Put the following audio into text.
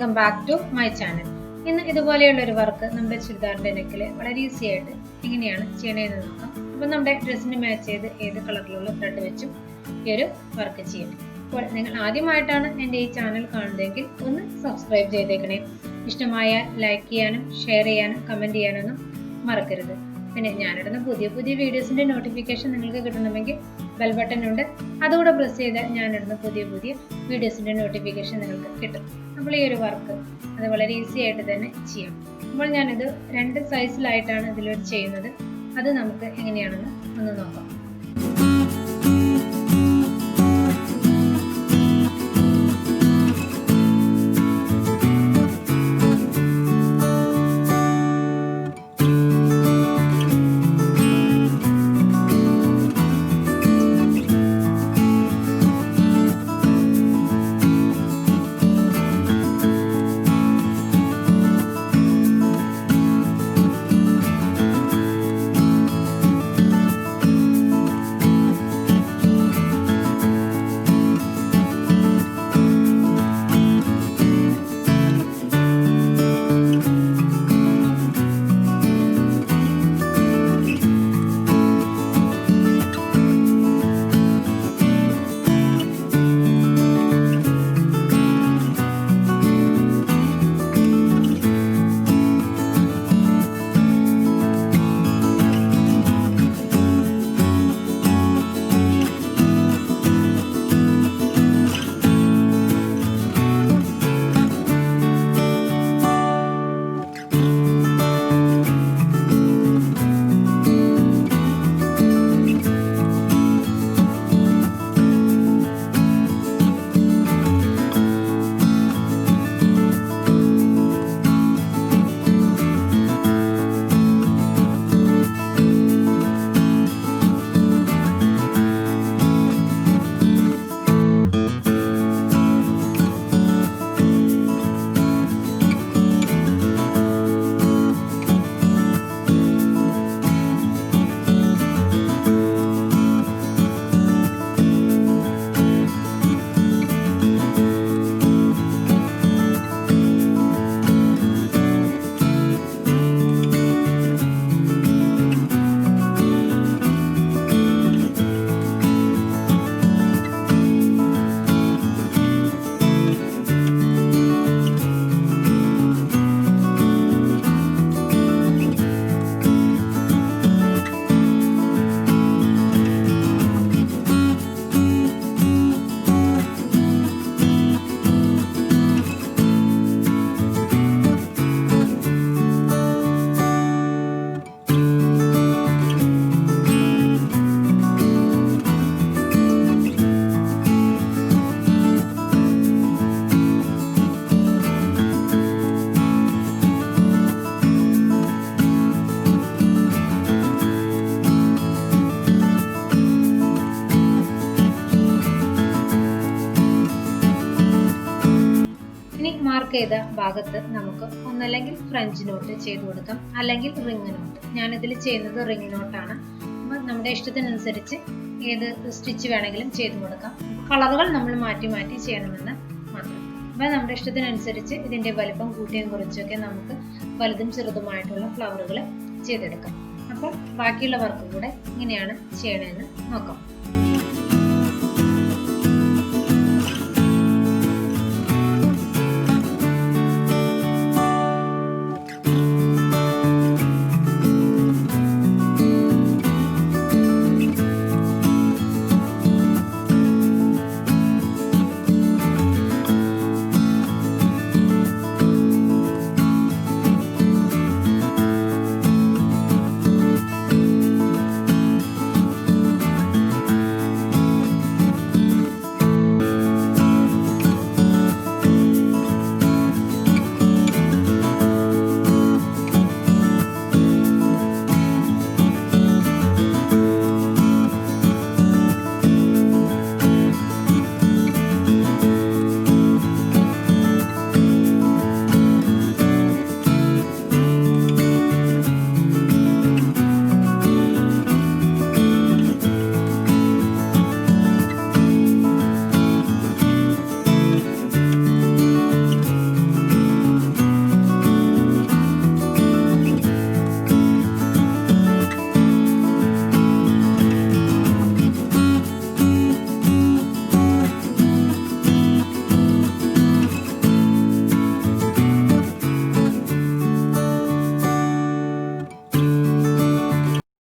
Welcome back to my channel. ഇന്ന് ഇതുപോലെയുള്ള ഒരു വർക്ക് നമ്മുടെ ചുരിദാറിന്റെ നെക്കിൽ വളരെ ഈസി ആയിട്ട് എങ്ങനെയാണ് ചെയ്യണതെന്ന് നോക്കാം. അപ്പോൾ നമ്മുടെ ഡ്രസ്സിന് മാച്ച് ചെയ്ത് ഏത് കളറിലുള്ള ത്രെഡ് വെച്ചും ഈ ഒരു വർക്ക് ചെയ്യാം. അപ്പോൾ നിങ്ങൾ ആദ്യമായിട്ടാണ് എൻ്റെ ഈ ചാനൽ കാണുന്നതെങ്കിൽ ഒന്ന് സബ്സ്ക്രൈബ് ചെയ്തേക്കണേ. ഇഷ്ടമായ ലൈക്ക് ചെയ്യാനും ഷെയർ ചെയ്യാനും കമൻറ്റ് ചെയ്യാനൊന്നും മറക്കരുത്. പിന്നെ ഞാനിടുന്ന പുതിയ വീഡിയോസിൻ്റെ നോട്ടിഫിക്കേഷൻ നിങ്ങൾക്ക് കിട്ടണമെങ്കിൽ ബെൽ ബട്ടൺ ഉണ്ട്, അതുകൂടെ പ്രസ് ചെയ്താൽ ഞാനിടുന്ന പുതിയ വീഡിയോസിൻ്റെ നോട്ടിഫിക്കേഷൻ നിങ്ങൾക്ക് കിട്ടും. അപ്പോൾ ഈ ഒരു വർക്ക് അത് വളരെ ഈസി ആയിട്ട് തന്നെ ചെയ്യാം. അപ്പോൾ ഞാനിത് 2 സൈസിലായിട്ടാണ് ഇതിലൂടെ ചെയ്യുന്നത്. അത് നമുക്ക് എങ്ങനെയാണെന്ന് ഒന്ന് നോക്കാം. മാർക്ക് ചെയ്ത ഭാഗത്ത് നമുക്ക് ഒന്നല്ലെങ്കിൽ ഫ്രഞ്ച് നോട്ട് ചെയ്ത് കൊടുക്കാം, അല്ലെങ്കിൽ റിംഗ് നോട്ട്. ഞാനിതിൽ ചെയ്യുന്നത് റിംഗ് നോട്ടാണ്. അപ്പോൾ നമ്മുടെ ഇഷ്ടത്തിനനുസരിച്ച് ഏത് സ്റ്റിച്ച് വേണമെങ്കിലും ചെയ്ത് കൊടുക്കാം. കളറുകൾ നമ്മൾ മാറ്റി ചെയ്യണമെന്ന് മാത്രം. അപ്പോൾ നമ്മുടെ ഇഷ്ടത്തിനനുസരിച്ച് ഇതിൻ്റെ വലിപ്പം കൂട്ടിയും കുറച്ചൊക്കെ നമുക്ക് വലുതും ചെറുതുമായിട്ടുള്ള ഫ്ലവറുകൾ ചെയ്തെടുക്കാം. അപ്പോൾ ബാക്കിയുള്ള വർക്ക് കൂടെ ഇങ്ങനെയാണ് ചെയ്യണമെന്ന് നോക്കാം.